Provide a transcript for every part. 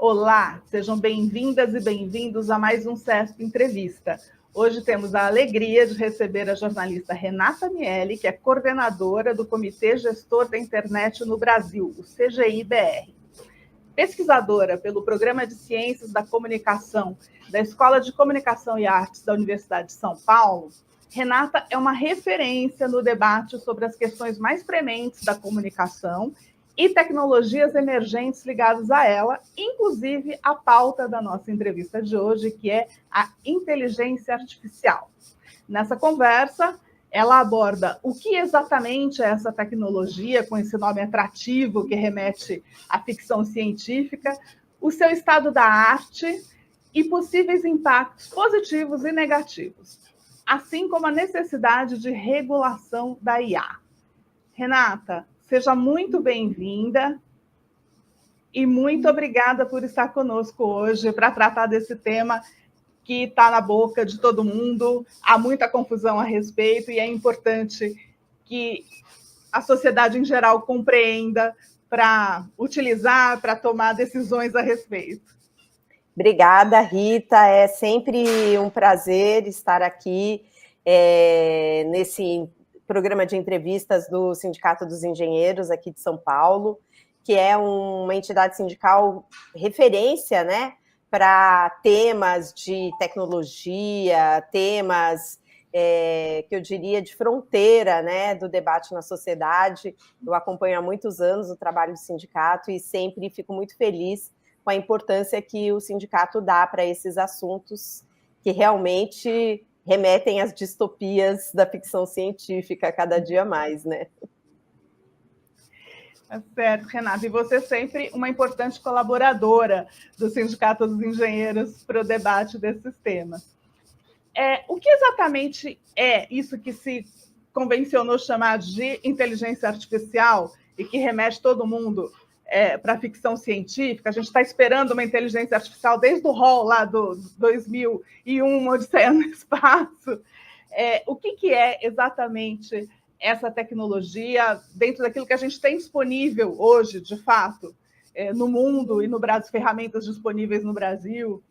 Olá, sejam bem-vindas e bem-vindos a mais um CESP Entrevista. Hoje temos a alegria de receber a jornalista Renata Miele, que é coordenadora do Comitê Gestor da Internet no Brasil, o CGI-BR. Pesquisadora pelo Programa de Ciências da Comunicação da Escola de Comunicação e Artes da Universidade de São Paulo, Renata é uma referência no debate sobre as questões mais prementes da comunicação e tecnologias emergentes ligadas a ela, inclusive a pauta da nossa entrevista de hoje, que é a inteligência artificial. Nessa conversa, ela aborda o que exatamente é essa tecnologia, com esse nome atrativo que remete à ficção científica, o seu estado da arte e possíveis impactos positivos e negativos, assim como a necessidade de regulação da IA. Renata, seja muito bem-vinda e muito obrigada por estar conosco hoje para tratar desse tema que está na boca de todo mundo, há muita confusão a respeito e é importante que a sociedade em geral compreenda para utilizar, para tomar decisões a respeito. Obrigada, Rita. É sempre um prazer estar aqui nesse programa de entrevistas do Sindicato dos Engenheiros aqui de São Paulo, que é uma entidade sindical referência, né, para temas de tecnologia, temas que eu diria de fronteira, né, do debate na sociedade. Eu acompanho há muitos anos o trabalho do sindicato e sempre fico muito feliz com a importância que o sindicato dá para esses assuntos que realmente remetem às distopias da ficção científica cada dia mais, né? É certo, Renata. E você é sempre uma importante colaboradora do Sindicato dos Engenheiros para o debate desses temas. O que exatamente é isso que se convencionou chamar de inteligência artificial e que remete todo mundo para a ficção científica? A gente está esperando uma inteligência artificial desde o Hall lá do 2001, Odisseia no Espaço. O que é exatamente essa tecnologia dentro daquilo que a gente tem disponível hoje, de fato, no mundo e no Brasil, ferramentas disponíveis no Brasil?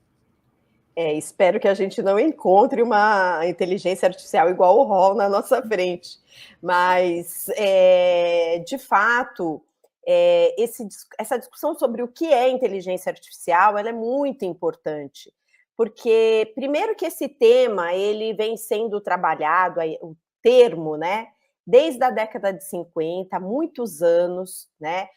Espero que a gente não encontre uma inteligência artificial igual o Hall na nossa frente, mas, de fato, essa discussão sobre o que é inteligência artificial, ela é muito importante, porque, primeiro que esse tema, ele vem sendo trabalhado, o termo, né, desde a década de 50, há muitos anos, né,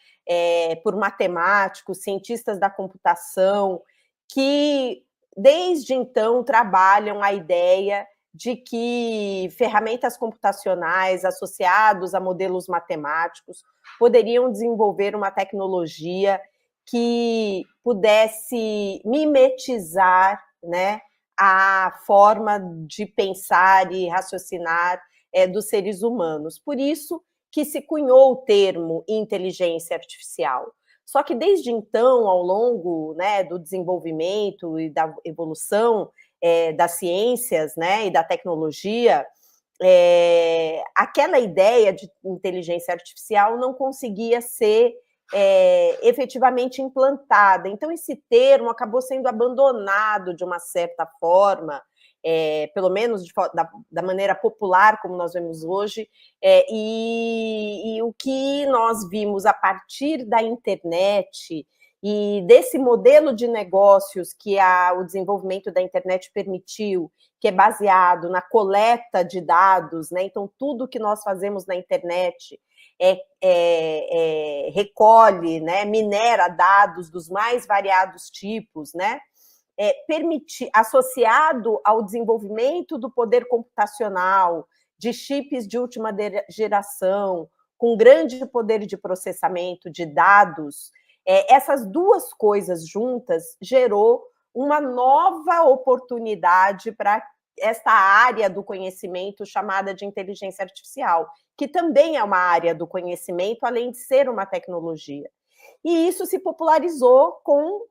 por matemáticos, cientistas da computação, que desde então trabalham a ideia de que ferramentas computacionais associadas a modelos matemáticos poderiam desenvolver uma tecnologia que pudesse mimetizar, né, a forma de pensar e raciocinar dos seres humanos. Por isso que se cunhou o termo inteligência artificial. Só que desde então, ao longo, né, do desenvolvimento e da evolução das ciências, né, e da tecnologia, aquela ideia de inteligência artificial não conseguia ser efetivamente implantada. Então, esse termo acabou sendo abandonado de uma certa forma, pelo menos da maneira popular, como nós vemos hoje, e o que nós vimos a partir da internet e desse modelo de negócios que o desenvolvimento da internet permitiu, que é baseado na coleta de dados, né? Então, tudo que nós fazemos na internet recolhe, né? Minera dados dos mais variados tipos, né? Associado ao desenvolvimento do poder computacional, de chips de última geração, com grande poder de processamento de dados, essas duas coisas juntas gerou uma nova oportunidade para esta área do conhecimento chamada de inteligência artificial, que também é uma área do conhecimento, além de ser uma tecnologia. E isso se popularizou com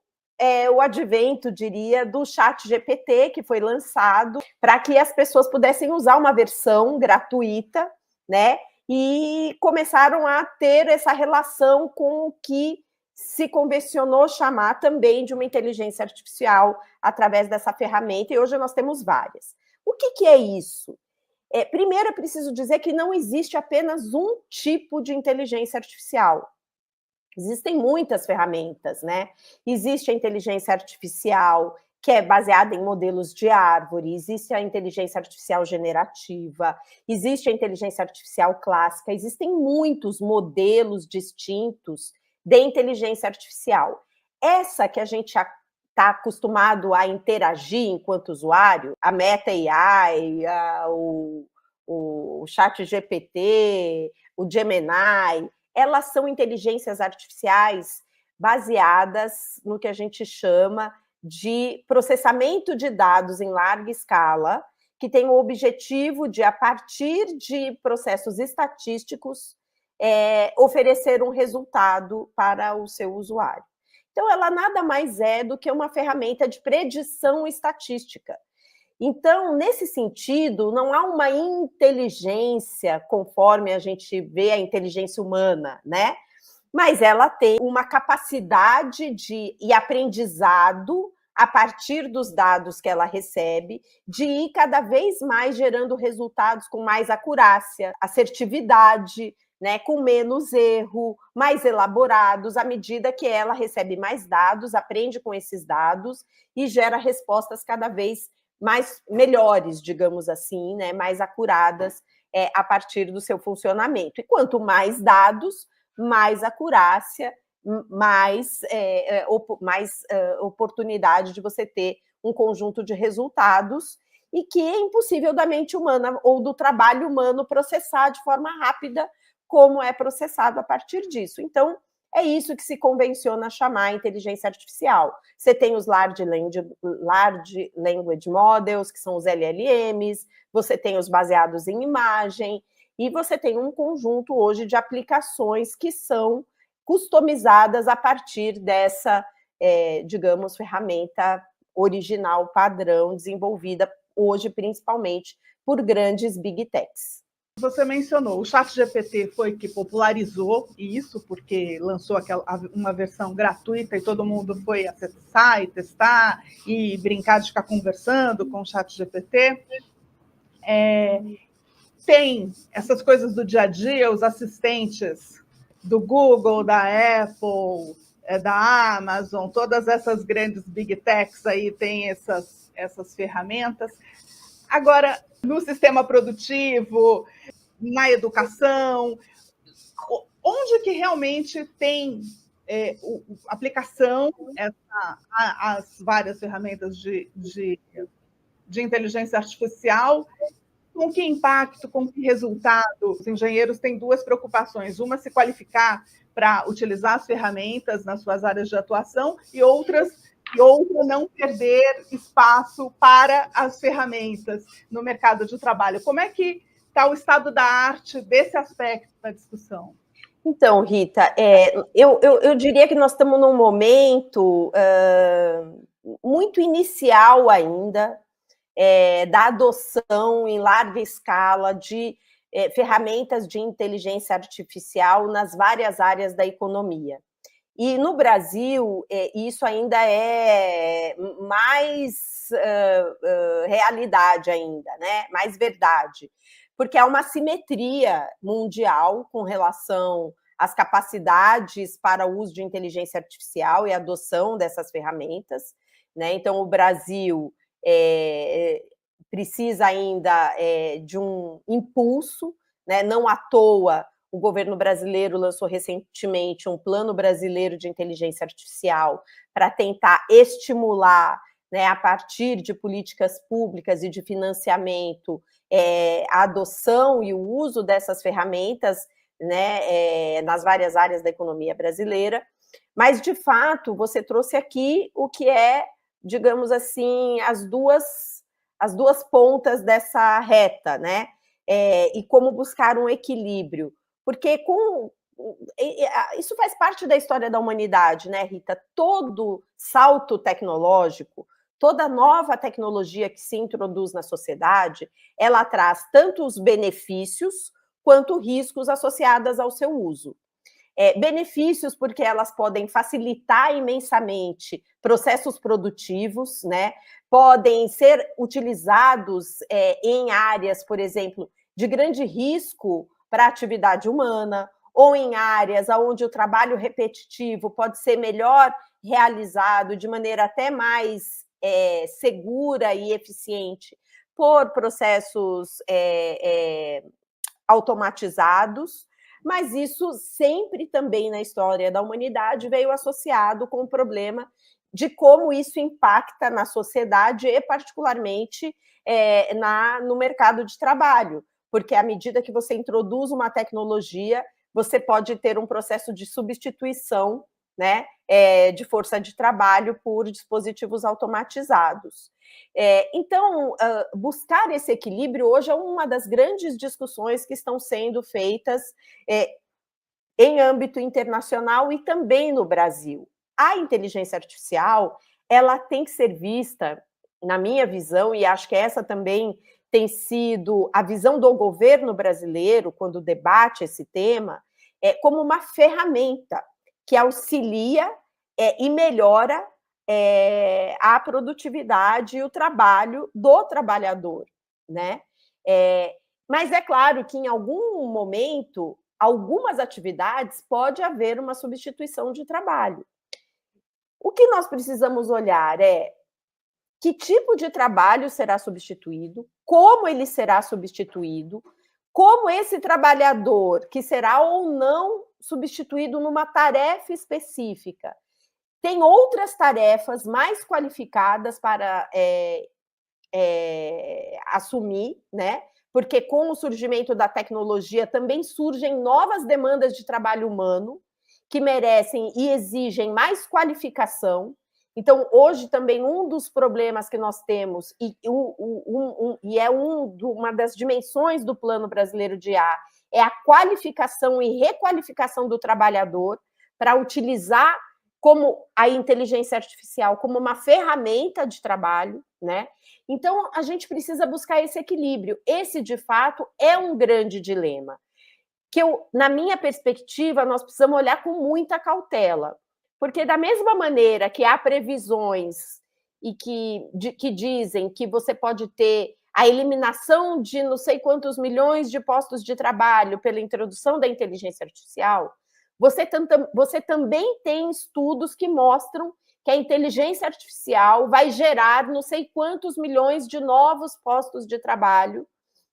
o advento, diria, do ChatGPT, que foi lançado para que as pessoas pudessem usar uma versão gratuita, né? E começaram a ter essa relação com o que se convencionou chamar também de uma inteligência artificial através dessa ferramenta, e hoje nós temos várias. O que é isso? Primeiro, é preciso dizer que não existe apenas um tipo de inteligência artificial. Existem muitas ferramentas, né? Existe a inteligência artificial que é baseada em modelos de árvore, existe a inteligência artificial generativa, existe a inteligência artificial clássica, existem muitos modelos distintos de inteligência artificial. Essa que a gente está acostumado a interagir enquanto usuário, a Meta AI, o ChatGPT, o Gemini, elas são inteligências artificiais baseadas no que a gente chama de processamento de dados em larga escala, que tem o objetivo de, a partir de processos estatísticos, oferecer um resultado para o seu usuário. Então, ela nada mais é do que uma ferramenta de predição estatística. Então, nesse sentido, não há uma inteligência conforme a gente vê a inteligência humana, né? Mas ela tem uma capacidade e aprendizado a partir dos dados que ela recebe, de ir cada vez mais gerando resultados com mais acurácia, assertividade, né, com menos erro, mais elaborados, à medida que ela recebe mais dados, aprende com esses dados e gera respostas cada vez mais melhores, digamos assim, né, mais acuradas a partir do seu funcionamento. E quanto mais dados, mais acurácia, mais oportunidade de você ter um conjunto de resultados e que é impossível da mente humana ou do trabalho humano processar de forma rápida como é processado a partir disso. Então, é isso que se convenciona chamar inteligência artificial. Você tem os Large Language Models, que são os LLMs, você tem os baseados em imagem, e você tem um conjunto hoje de aplicações que são customizadas a partir dessa, digamos, ferramenta original, padrão, desenvolvida hoje principalmente por grandes Big Techs. Você mencionou, o ChatGPT foi que popularizou isso, porque lançou uma versão gratuita e todo mundo foi acessar e testar e brincar de ficar conversando com o ChatGPT. Tem essas coisas do dia a dia, os assistentes do Google, da Apple, da Amazon, todas essas grandes Big Techs aí têm essas ferramentas. Agora, no sistema produtivo, na educação, onde que realmente tem aplicação as várias ferramentas de inteligência artificial, com que impacto, com que resultado? Os engenheiros têm duas preocupações, uma se qualificar para utilizar as ferramentas nas suas áreas de atuação e outra não perder espaço para as ferramentas no mercado de trabalho. Como é que está o estado da arte desse aspecto da discussão? Então, Rita, eu diria que nós estamos num momento muito inicial ainda da adoção em larga escala de ferramentas de inteligência artificial nas várias áreas da economia. E no Brasil, isso ainda é mais realidade ainda, né? Mais verdade, porque há uma assimetria mundial com relação às capacidades para o uso de inteligência artificial e adoção dessas ferramentas, né? Então, o Brasil precisa ainda de um impulso, né? Não à toa, o governo brasileiro lançou recentemente um plano brasileiro de inteligência artificial para tentar estimular, né, a partir de políticas públicas e de financiamento, a adoção e o uso dessas ferramentas, né, nas várias áreas da economia brasileira. Mas, de fato, você trouxe aqui o que é, digamos assim, as duas pontas dessa reta, né? E como buscar um equilíbrio. Porque isso faz parte da história da humanidade, né, Rita? Todo salto tecnológico, toda nova tecnologia que se introduz na sociedade, ela traz tanto os benefícios quanto riscos associados ao seu uso. benefícios, porque elas podem facilitar imensamente processos produtivos, né? Podem ser utilizados em áreas, por exemplo, de grande risco para a atividade humana, ou em áreas onde o trabalho repetitivo pode ser melhor realizado de maneira até mais segura e eficiente por processos automatizados, mas isso sempre também na história da humanidade veio associado com o problema de como isso impacta na sociedade e particularmente no mercado de trabalho, porque à medida que você introduz uma tecnologia, você pode ter um processo de substituição, né, de força de trabalho por dispositivos automatizados. Então, buscar esse equilíbrio hoje é uma das grandes discussões que estão sendo feitas em âmbito internacional e também no Brasil. A inteligência artificial, ela tem que ser vista, na minha visão, e acho que essa também tem sido a visão do governo brasileiro quando debate esse tema, como uma ferramenta que auxilia e melhora a produtividade e o trabalho do trabalhador, né? Mas é claro que em algum momento, algumas atividades pode haver uma substituição de trabalho. O que nós precisamos olhar é que tipo de trabalho será substituído, como ele será substituído, como esse trabalhador, que será ou não substituído numa tarefa específica, tem outras tarefas mais qualificadas para assumir, né? Porque com o surgimento da tecnologia também surgem novas demandas de trabalho humano que merecem e exigem mais qualificação. Então, hoje também um dos problemas que nós temos, e é uma das dimensões do Plano Brasileiro de IA, é a qualificação e requalificação do trabalhador para utilizar como a inteligência artificial como uma ferramenta de trabalho, né? Então, a gente precisa buscar esse equilíbrio. Esse, de fato, é um grande dilema, que na minha perspectiva, nós precisamos olhar com muita cautela, porque da mesma maneira que há previsões e que dizem que você pode ter a eliminação de não sei quantos milhões de postos de trabalho pela introdução da inteligência artificial, você também tem estudos que mostram que a inteligência artificial vai gerar não sei quantos milhões de novos postos de trabalho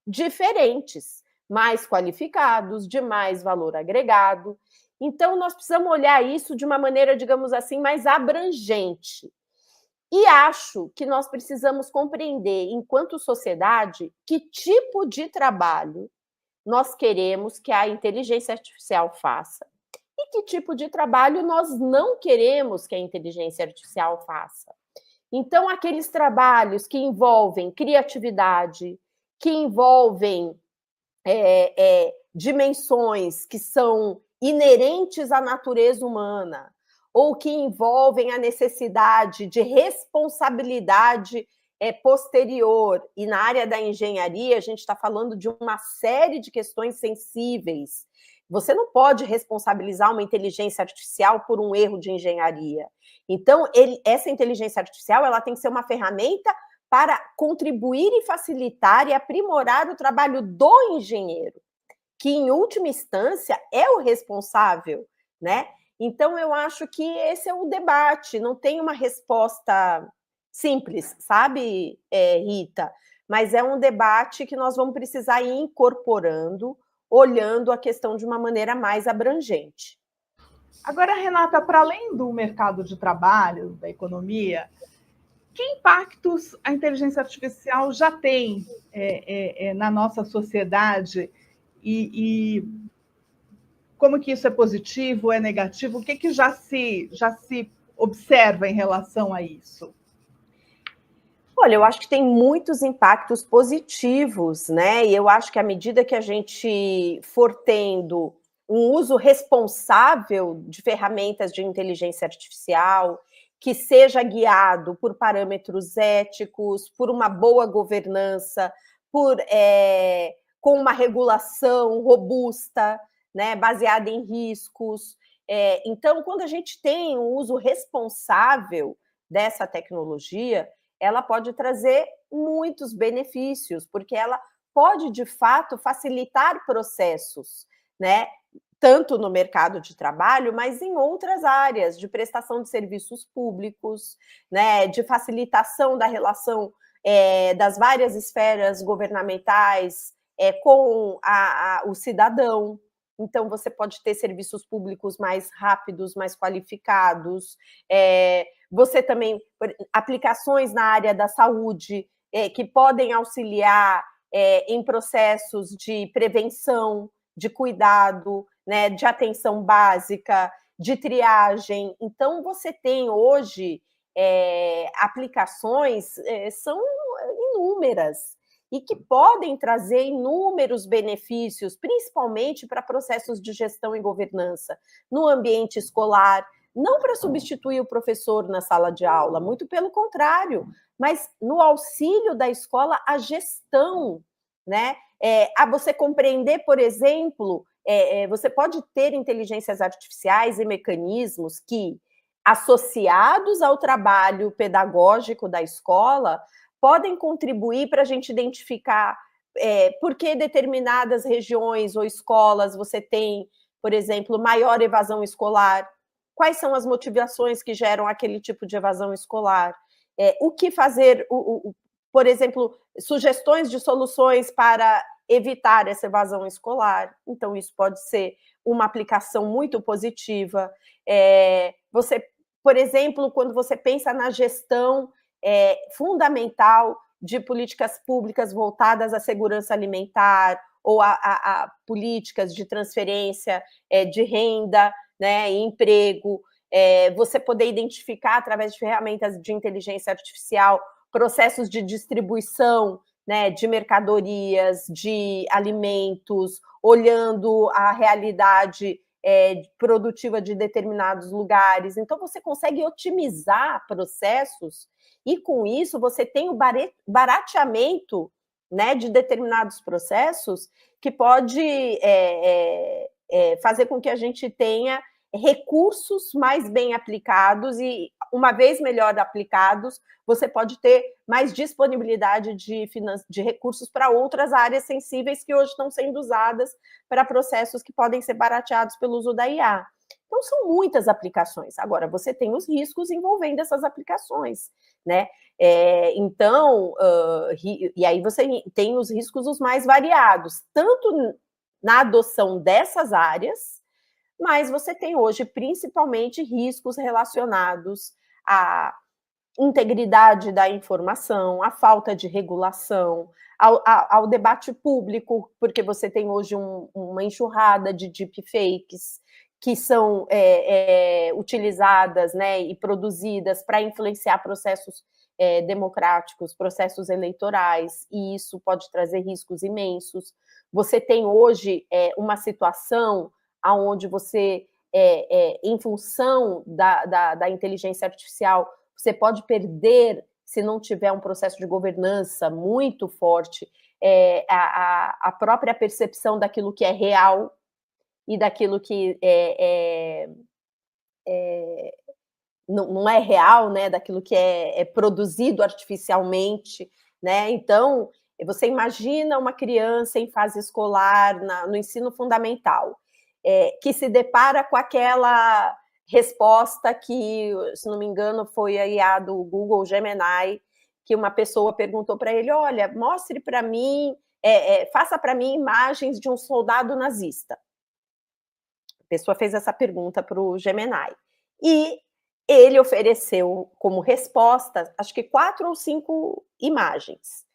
diferentes, mais qualificados, de mais valor agregado. Então, nós precisamos olhar isso de uma maneira, digamos assim, mais abrangente. E acho que nós precisamos compreender, enquanto sociedade, que tipo de trabalho nós queremos que a inteligência artificial faça e que tipo de trabalho nós não queremos que a inteligência artificial faça. Então, aqueles trabalhos que envolvem criatividade, que envolvem dimensões que são inerentes à natureza humana, ou que envolvem a necessidade de responsabilidade posterior, e na área da engenharia a gente está falando de uma série de questões sensíveis. Você não pode responsabilizar uma inteligência artificial por um erro de engenharia. Então, essa inteligência artificial ela tem que ser uma ferramenta para contribuir e facilitar e aprimorar o trabalho do engenheiro, que, em última instância, é o responsável, né? Então, eu acho que esse é o debate, não tem uma resposta simples, sabe, Rita? Mas é um debate que nós vamos precisar ir incorporando, olhando a questão de uma maneira mais abrangente. Agora, Renata, para além do mercado de trabalho, da economia, que impactos a inteligência artificial já tem na nossa sociedade e como que isso é positivo, é negativo? O que já se observa em relação a isso? Olha, eu acho que tem muitos impactos positivos, né? E eu acho que à medida que a gente for tendo um uso responsável de ferramentas de inteligência artificial, que seja guiado por parâmetros éticos, por uma boa governança, com uma regulação robusta, né, baseada em riscos. Então, quando a gente tem o uso responsável dessa tecnologia, ela pode trazer muitos benefícios, porque ela pode, de fato, facilitar processos, né? Tanto no mercado de trabalho, mas em outras áreas, de prestação de serviços públicos, né? De facilitação da relação das várias esferas governamentais com o cidadão. Então, você pode ter serviços públicos mais rápidos, mais qualificados. Você também, aplicações na área da saúde, que podem auxiliar em processos de prevenção, de cuidado, né, de atenção básica, de triagem. Então, você tem hoje aplicações, são inúmeras, e que podem trazer inúmeros benefícios, principalmente para processos de gestão e governança, no ambiente escolar, não para substituir o professor na sala de aula, muito pelo contrário, mas no auxílio da escola à gestão, né? A você compreender, por exemplo, você pode ter inteligências artificiais e mecanismos que, associados ao trabalho pedagógico da escola, podem contribuir para a gente identificar por que determinadas regiões ou escolas você tem, por exemplo, maior evasão escolar, quais são as motivações que geram aquele tipo de evasão escolar, o que fazer, por exemplo, sugestões de soluções para evitar essa evasão escolar. Então, isso pode ser uma aplicação muito positiva. Você, por exemplo, quando você pensa na gestão fundamental de políticas públicas voltadas à segurança alimentar ou a políticas de transferência de renda, né, e emprego, você poder identificar, através de ferramentas de inteligência artificial, processos de distribuição, né, de mercadorias, de alimentos, olhando a realidade produtiva de determinados lugares. Então, você consegue otimizar processos e, com isso, você tem o barateamento, né, de determinados processos que pode fazer com que a gente tenha recursos mais bem aplicados e, uma vez melhor aplicados, você pode ter mais disponibilidade de recursos para outras áreas sensíveis que hoje estão sendo usadas para processos que podem ser barateados pelo uso da IA. Então, são muitas aplicações. Agora, você tem os riscos envolvendo essas aplicações, né? Então, e aí você tem os riscos os mais variados, tanto na adoção dessas áreas, mas você tem hoje, principalmente, riscos relacionados à integridade da informação, à falta de regulação, ao debate público, porque você tem hoje uma enxurrada de deepfakes que são utilizadas, né, e produzidas para influenciar processos democráticos, processos eleitorais, e isso pode trazer riscos imensos. Você tem hoje uma situação onde você, em função da inteligência artificial, você pode perder, se não tiver um processo de governança muito forte, a própria percepção daquilo que é real e daquilo que não é real, né? Daquilo que é produzido artificialmente, né? Então, você imagina uma criança em fase escolar, no ensino fundamental, que se depara com aquela resposta que, se não me engano, foi a IA do Google Gemini, que uma pessoa perguntou para ele: olha, mostre para mim, faça para mim imagens de um soldado nazista. A pessoa fez essa pergunta para o Gemini. E ele ofereceu como resposta, acho que 4 ou 5 imagens.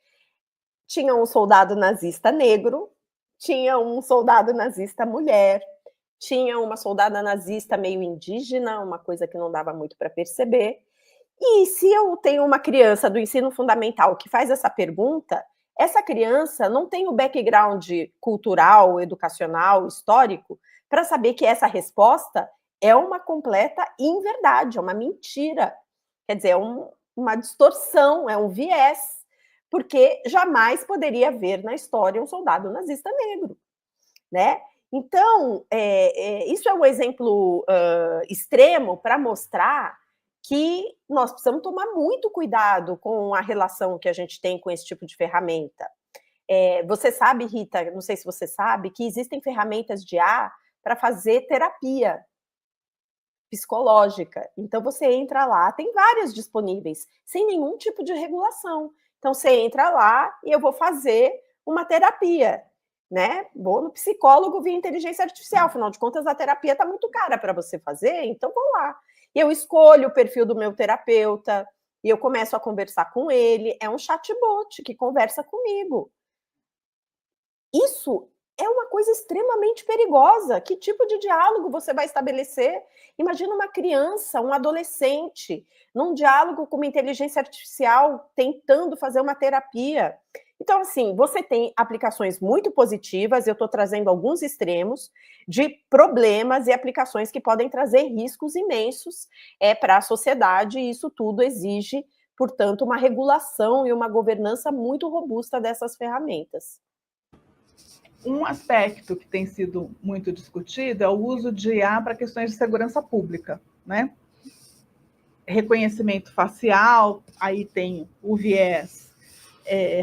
Tinha um soldado nazista negro, tinha um soldado nazista mulher, tinha uma soldada nazista meio indígena, uma coisa que não dava muito para perceber. E se eu tenho uma criança do ensino fundamental que faz essa pergunta, essa criança não tem o background cultural, educacional, histórico, para saber que essa resposta é uma completa inverdade, é uma mentira. Quer dizer, é uma distorção, é um viés, porque jamais poderia haver na história um soldado nazista negro, né? Então, isso é um exemplo extremo para mostrar que nós precisamos tomar muito cuidado com a relação que a gente tem com esse tipo de ferramenta. Você sabe, Rita, não sei se você sabe, que existem ferramentas de IA para fazer terapia psicológica. Então, você entra lá, tem várias disponíveis, sem nenhum tipo de regulação. Então, você entra lá e eu vou fazer uma terapia, né? Vou no psicólogo via inteligência artificial, afinal de contas, a terapia está muito cara para você fazer, então vou lá. E eu escolho o perfil do meu terapeuta, e eu começo a conversar com ele, é um chatbot que conversa comigo. Isso é uma coisa extremamente perigosa. Que tipo de diálogo você vai estabelecer? Imagina uma criança, um adolescente, num diálogo com uma inteligência artificial, tentando fazer uma terapia. Então, assim, você tem aplicações muito positivas, eu estou trazendo alguns extremos de problemas e aplicações que podem trazer riscos imensos para a sociedade, e isso tudo exige, portanto, uma regulação e uma governança muito robusta dessas ferramentas. Um aspecto que tem sido muito discutido é o uso de IA para questões de segurança pública, né? Reconhecimento facial, aí tem o viés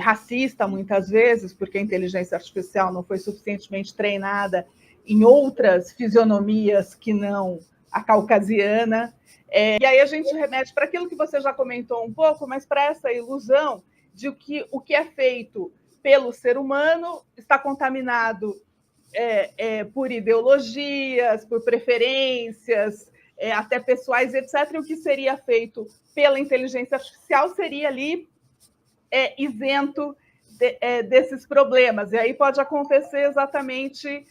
racista, muitas vezes, porque a inteligência artificial não foi suficientemente treinada em outras fisionomias que não a caucasiana. E aí a gente remete para aquilo que você já comentou um pouco, mas para essa ilusão de que o que é feito pelo ser humano está contaminado por ideologias, por preferências, até pessoais, etc. E o que seria feito pela inteligência artificial seria ali isento desses problemas. E aí pode acontecer exatamente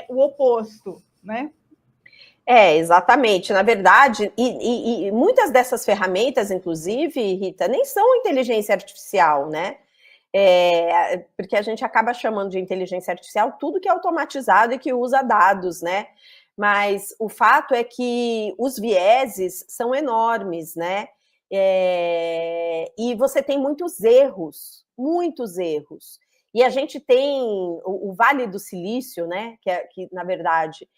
o oposto, né? Exatamente. Na verdade, e muitas dessas ferramentas, inclusive, Rita, nem são inteligência artificial, né? Porque a gente acaba chamando de inteligência artificial tudo que é automatizado e que usa dados, né? Mas o fato é que os vieses são enormes, né? E você tem muitos erros. E a gente tem o Vale do Silício, né? Que na verdade,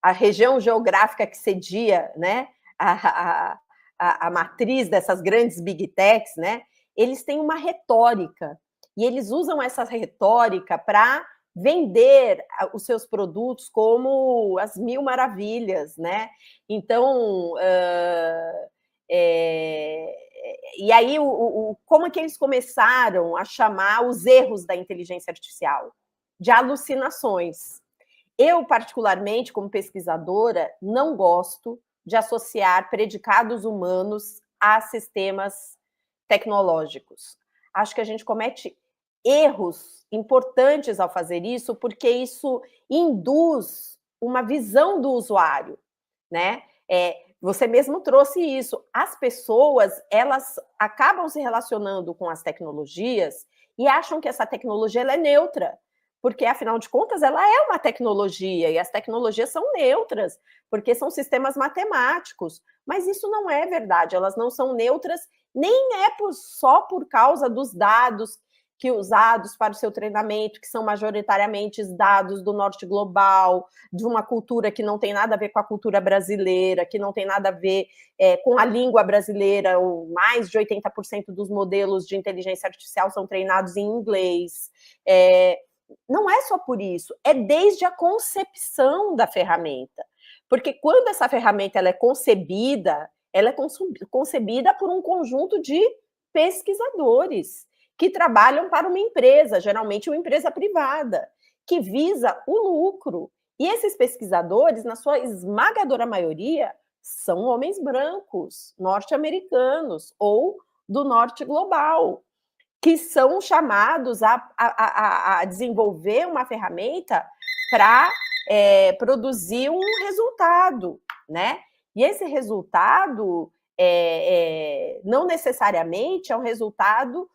a região geográfica que cedia, né? A matriz dessas grandes big techs, né? Eles têm uma retórica, e eles usam essa retórica para vender os seus produtos como as mil maravilhas, né? Então, e aí, como é que eles começaram a chamar os erros da inteligência artificial? De alucinações. Eu, particularmente, como pesquisadora, não gosto de associar predicados humanos a sistemas tecnológicos. Acho que a gente comete erros importantes ao fazer isso, porque isso induz uma visão do usuário, né? Você mesmo trouxe isso. As pessoas, elas acabam se relacionando com as tecnologias e acham que essa tecnologia ela é neutra, porque, afinal de contas, ela é uma tecnologia, e as tecnologias são neutras, porque são sistemas matemáticos. Mas isso não é verdade, elas não são neutras, nem só por causa dos dados que usados para o seu treinamento, que são majoritariamente dados do norte global, de uma cultura que não tem nada a ver com a cultura brasileira, que não tem nada a ver com a língua brasileira. Mais de 80% dos modelos de inteligência artificial são treinados em inglês. Não é só por isso, é desde a concepção da ferramenta. Porque quando essa ferramenta ela é concebida por um conjunto de pesquisadores que trabalham para uma empresa, geralmente uma empresa privada, que visa o lucro. E esses pesquisadores, na sua esmagadora maioria, são homens brancos, norte-americanos ou do norte global, que são chamados a desenvolver uma ferramenta para produzir um resultado, né? E esse resultado não necessariamente é um resultado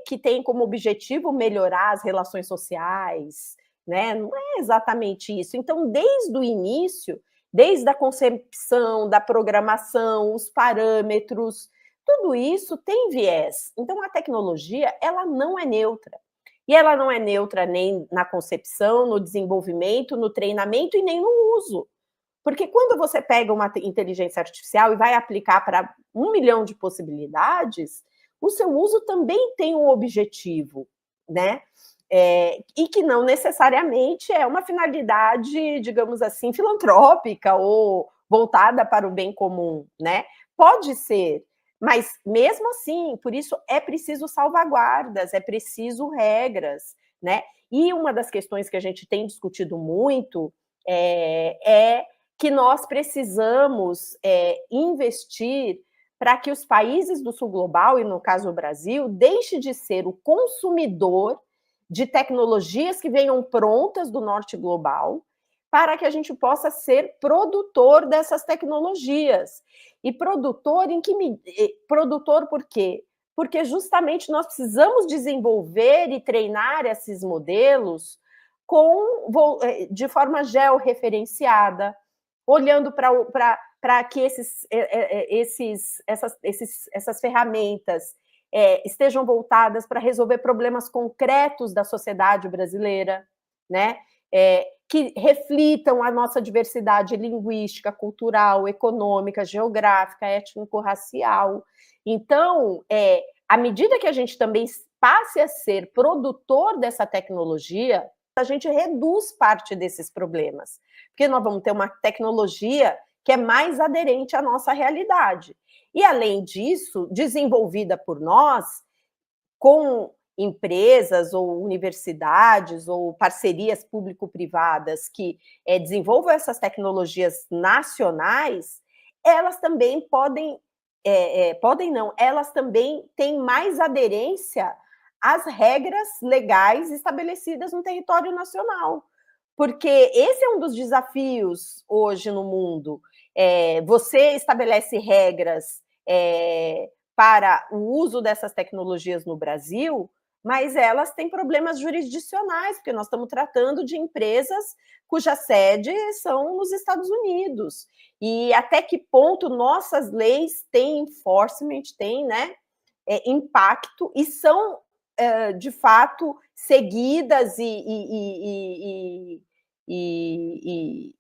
que tem como objetivo melhorar as relações sociais, né? Não é exatamente isso. Então, desde o início, desde a concepção, da programação, os parâmetros, tudo isso tem viés. Então, a tecnologia, ela não é neutra. E ela não é neutra nem na concepção, no desenvolvimento, no treinamento e nem no uso. Porque quando você pega uma inteligência artificial e vai aplicar para 1 milhão de possibilidades, o seu uso também tem um objetivo, né? E que não necessariamente é uma finalidade, digamos assim, filantrópica ou voltada para o bem comum, né? Pode ser, mas mesmo assim, por isso é preciso salvaguardas, é preciso regras, né? E uma das questões que a gente tem discutido muito é que nós precisamos investir para que os países do sul global, e no caso o Brasil, deixe de ser o consumidor de tecnologias que venham prontas do norte global, para que a gente possa ser produtor dessas tecnologias. E produtor produtor por quê? Porque justamente nós precisamos desenvolver e treinar esses modelos de forma georreferenciada, olhando para que essas ferramentas estejam voltadas para resolver problemas concretos da sociedade brasileira, né? Que reflitam a nossa diversidade linguística, cultural, econômica, geográfica, étnico-racial. Então, à medida que a gente também passe a ser produtor dessa tecnologia, a gente reduz parte desses problemas, porque nós vamos ter uma tecnologia que é mais aderente à nossa realidade. E, além disso, desenvolvida por nós, com empresas ou universidades ou parcerias público-privadas que desenvolvam essas tecnologias nacionais, elas também elas também têm mais aderência às regras legais estabelecidas no território nacional. Porque esse é um dos desafios hoje no mundo. Você estabelece regras para o uso dessas tecnologias no Brasil, mas elas têm problemas jurisdicionais, porque nós estamos tratando de empresas cuja sede são nos Estados Unidos. E até que ponto nossas leis têm enforcement, têm, né, impacto e são, de fato, seguidas e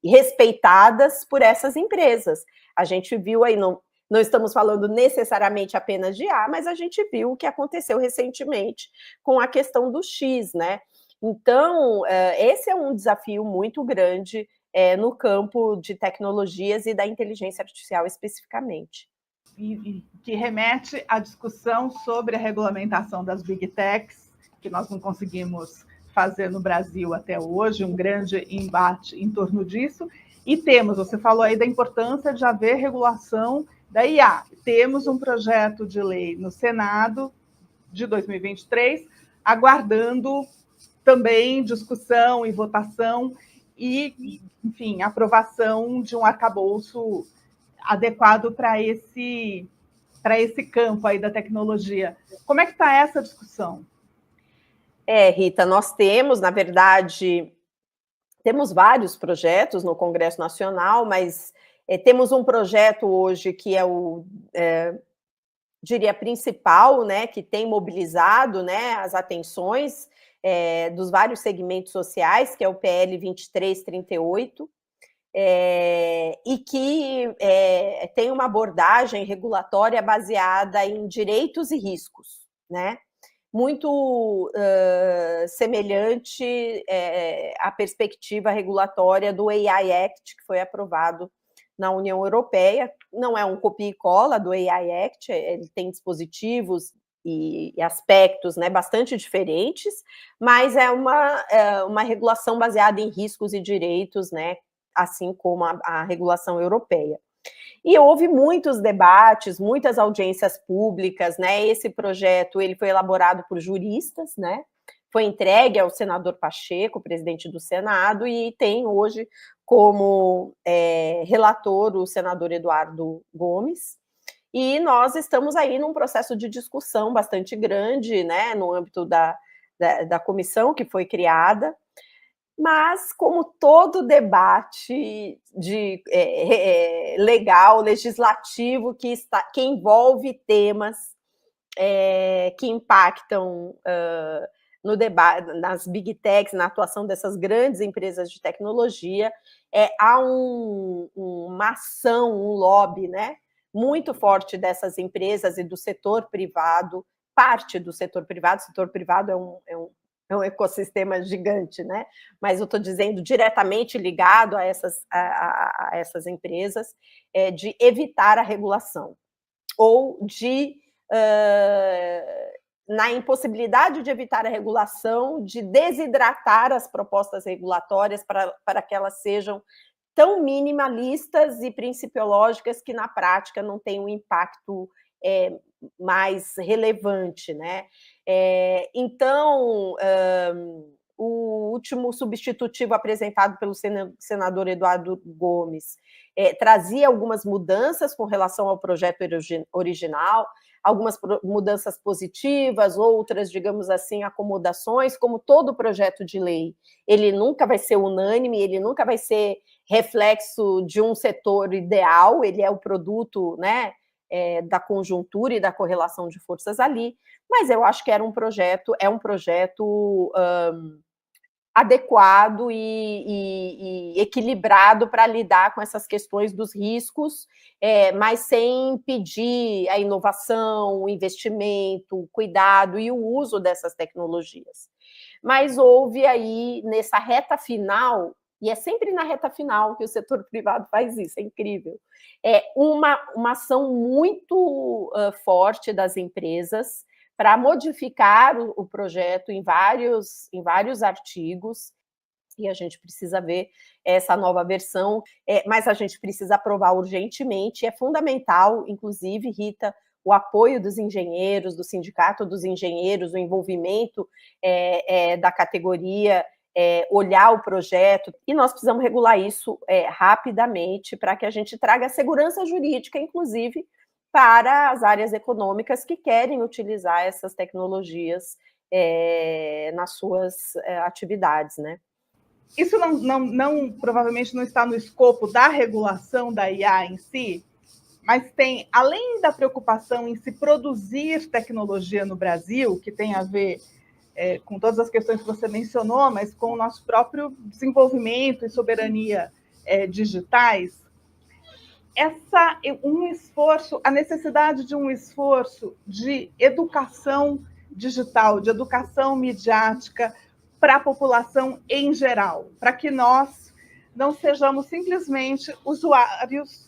respeitadas por essas empresas. A gente viu aí, não estamos falando necessariamente apenas de IA, mas a gente viu o que aconteceu recentemente com a questão do X, né? Então, esse é um desafio muito grande no campo de tecnologias e da inteligência artificial especificamente. E que remete à discussão sobre a regulamentação das Big Techs, que nós não conseguimos fazer no Brasil até hoje, um grande embate em torno disso. E temos, você falou aí da importância de haver regulação da IA. Temos um projeto de lei no Senado de 2023, aguardando também discussão e votação e, enfim, aprovação de um arcabouço adequado para esse campo aí da tecnologia. Como é que está essa discussão? Rita, nós temos, na verdade, temos vários projetos no Congresso Nacional, mas temos um projeto hoje que é diria, principal, né, que tem mobilizado, né, as atenções dos vários segmentos sociais, que é o PL 2338, e que tem uma abordagem regulatória baseada em direitos e riscos, né? Muito semelhante à perspectiva regulatória do AI Act, que foi aprovado na União Europeia. Não é um copia e cola do AI Act, ele tem dispositivos e aspectos, né, bastante diferentes, mas é uma regulação baseada em riscos e direitos, né, assim como a regulação europeia. E houve muitos debates, muitas audiências públicas, né? Esse projeto ele foi elaborado por juristas, né? Foi entregue ao senador Pacheco, presidente do Senado, e tem hoje como relator o senador Eduardo Gomes. E nós estamos aí num processo de discussão bastante grande, né? No âmbito da comissão que foi criada. Mas, como todo debate legal, legislativo, que envolve temas que impactam no debate, nas big techs, na atuação dessas grandes empresas de tecnologia, há uma ação, um lobby, né, muito forte dessas empresas e do setor privado, parte do setor privado. O setor privado é um ecossistema gigante, né? Mas eu estou dizendo diretamente ligado a essas empresas, de evitar a regulação, ou de, na impossibilidade de evitar a regulação, de desidratar as propostas regulatórias para que elas sejam tão minimalistas e principiológicas que, na prática, não tenham um impacto mais relevante, né? Então, o último substitutivo apresentado pelo senador Eduardo Gomes trazia algumas mudanças com relação ao projeto original, algumas mudanças positivas, outras, digamos assim, acomodações, como todo projeto de lei. Ele nunca vai ser unânime, ele nunca vai ser reflexo de um setor ideal, ele é o produto, né, da conjuntura e da correlação de forças ali, mas eu acho que é um projeto adequado e equilibrado para lidar com essas questões dos riscos, mas sem impedir a inovação, o investimento, o cuidado e o uso dessas tecnologias. Mas houve aí, nessa reta final, e é sempre na reta final que o setor privado faz isso, é incrível, uma ação muito forte das empresas para modificar o projeto em vários artigos, e a gente precisa ver essa nova versão, mas a gente precisa aprovar urgentemente. É fundamental, inclusive, Rita, o apoio dos engenheiros, do Sindicato dos Engenheiros, o envolvimento da categoria, olhar o projeto, e nós precisamos regular isso rapidamente para que a gente traga segurança jurídica, inclusive, para as áreas econômicas que querem utilizar essas tecnologias nas suas atividades, né? Isso provavelmente não está no escopo da regulação da IA em si, mas tem, além da preocupação em se produzir tecnologia no Brasil, que tem a ver com todas as questões que você mencionou, mas com o nosso próprio desenvolvimento e soberania digitais, a necessidade de um esforço de educação digital, de educação midiática para a população em geral, para que nós não sejamos simplesmente usuários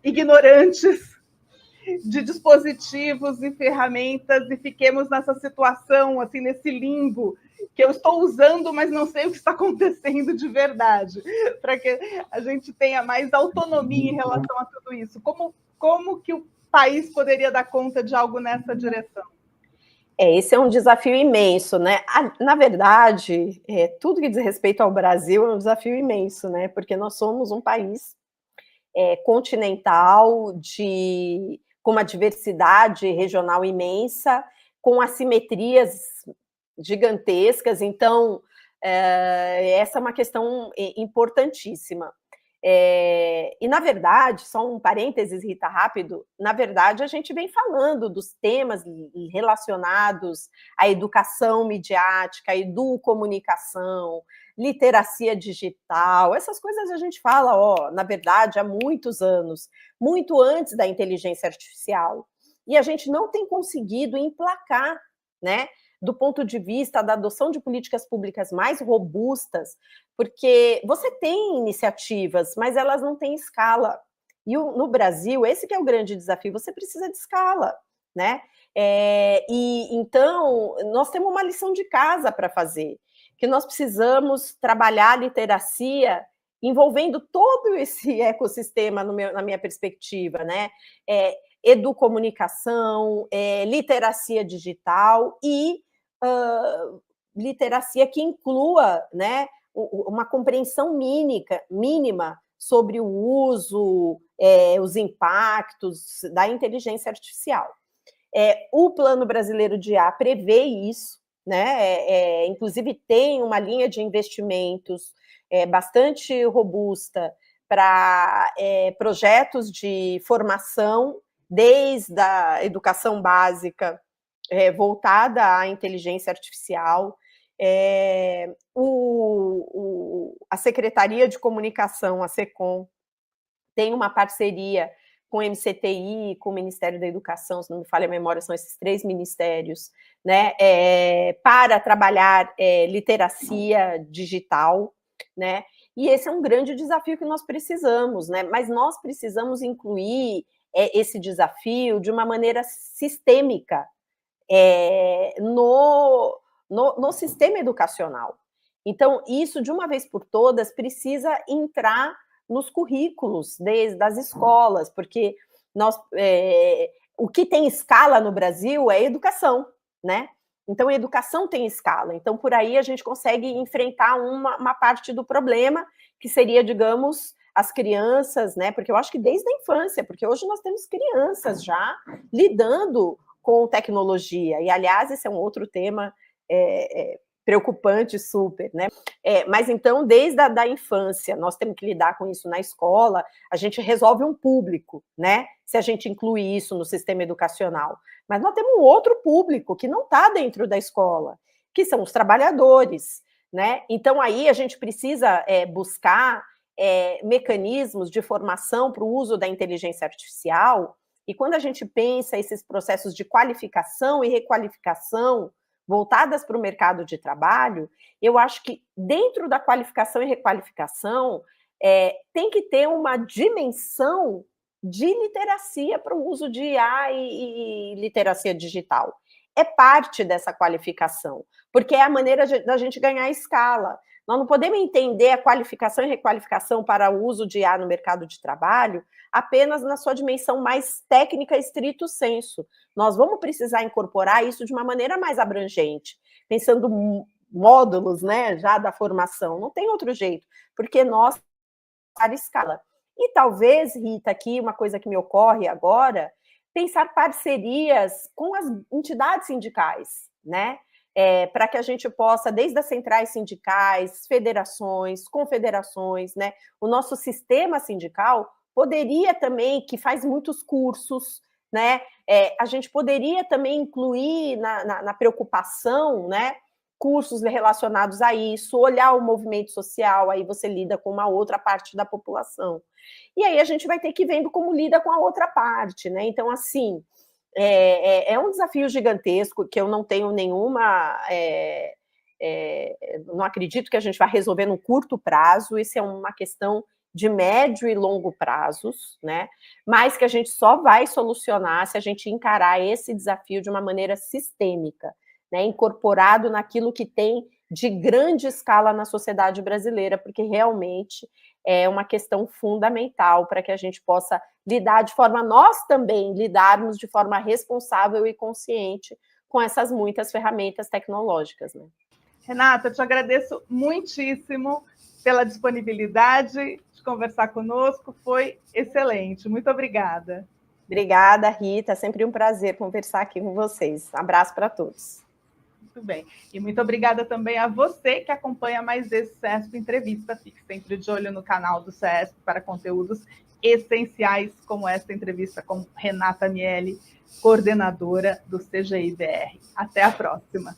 ignorantes de dispositivos e ferramentas e fiquemos nessa situação, assim, nesse limbo, que eu estou usando, mas não sei o que está acontecendo de verdade, para que a gente tenha mais autonomia em relação a tudo isso. Como que o país poderia dar conta de algo nessa direção? Esse é um desafio imenso, né? Na verdade, tudo que diz respeito ao Brasil é um desafio imenso, né? Porque nós somos um país continental, com uma diversidade regional imensa, com assimetrias gigantescas. Então, essa é uma questão importantíssima. E, na verdade, só um parênteses, Rita, rápido, na verdade, a gente vem falando dos temas relacionados à educação midiática, à educomunicação, literacia digital, essas coisas a gente fala, na verdade, há muitos anos, muito antes da inteligência artificial, e a gente não tem conseguido emplacar, né, do ponto de vista da adoção de políticas públicas mais robustas, porque você tem iniciativas, mas elas não têm escala. E no Brasil, esse que é o grande desafio, você precisa de escala, né? E então, nós temos uma lição de casa para fazer, que nós precisamos trabalhar a literacia envolvendo todo esse ecossistema, na minha perspectiva, né? Educomunicação, literacia digital e literacia que inclua, né, uma compreensão mínima sobre o uso, os impactos da inteligência artificial. O Plano Brasileiro de IA prevê isso, né? Inclusive tem uma linha de investimentos bastante robusta para projetos de formação, desde a educação básica voltada à inteligência artificial. A Secretaria de Comunicação, a SECOM, tem uma parceria com o MCTI, com o Ministério da Educação, se não me falha a memória, são esses 3 ministérios, né, para trabalhar literacia digital, né, e esse é um grande desafio que nós precisamos, né, mas nós precisamos incluir esse desafio de uma maneira sistêmica no sistema educacional. Então, isso, de uma vez por todas, precisa entrar nos currículos das escolas, porque o que tem escala no Brasil é a educação, né? Então, a educação tem escala. Então, por aí a gente consegue enfrentar uma parte do problema, que seria, digamos, as crianças, né? Porque eu acho que desde a infância, porque hoje nós temos crianças já lidando com tecnologia. E, aliás, esse é um outro tema preocupante, super, né? Mas, então, desde a infância, nós temos que lidar com isso na escola, a gente resolve um público, né? Se a gente inclui isso no sistema educacional. Mas nós temos um outro público que não está dentro da escola, que são os trabalhadores, né? Então, aí a gente precisa buscar mecanismos de formação para o uso da inteligência artificial, e quando a gente pensa esses processos de qualificação e requalificação voltadas para o mercado de trabalho, eu acho que dentro da qualificação e requalificação tem que ter uma dimensão de literacia para o uso de IA e literacia digital. É parte dessa qualificação, porque é a maneira da gente ganhar escala. Nós não podemos entender a qualificação e requalificação para o uso de IA no mercado de trabalho apenas na sua dimensão mais técnica estrito sensu. Nós vamos precisar incorporar isso de uma maneira mais abrangente, pensando módulos, né, já da formação. Não tem outro jeito, porque nós para escala. E talvez, Rita, aqui uma coisa que me ocorre agora, pensar parcerias com as entidades sindicais, né? Para que a gente possa, desde as centrais sindicais, federações, confederações, né? O nosso sistema sindical poderia também, que faz muitos cursos, né? A gente poderia também incluir na preocupação, né? Cursos relacionados a isso, olhar o movimento social, aí você lida com uma outra parte da população. E aí a gente vai ter que ir vendo como lida com a outra parte, né? Então, assim, é um desafio gigantesco que eu não tenho nenhuma... não acredito que a gente vai resolver no curto prazo, isso é uma questão de médio e longo prazos, né? Mas que a gente só vai solucionar se a gente encarar esse desafio de uma maneira sistêmica, né? Incorporado naquilo que tem de grande escala na sociedade brasileira, porque realmente é uma questão fundamental para que a gente possa lidar de forma, nós também lidarmos de forma responsável e consciente com essas muitas ferramentas tecnológicas, né? Renata, eu te agradeço muitíssimo pela disponibilidade de conversar conosco, foi excelente. Muito obrigada. Obrigada, Rita. É sempre um prazer conversar aqui com vocês. Abraço para todos. Muito bem. E muito obrigada também a você que acompanha mais esse CESP Entrevista. Fique sempre de olho no canal do CESP para conteúdos essenciais como esta entrevista com Renata Miele, coordenadora do CGI-BR. Até a próxima.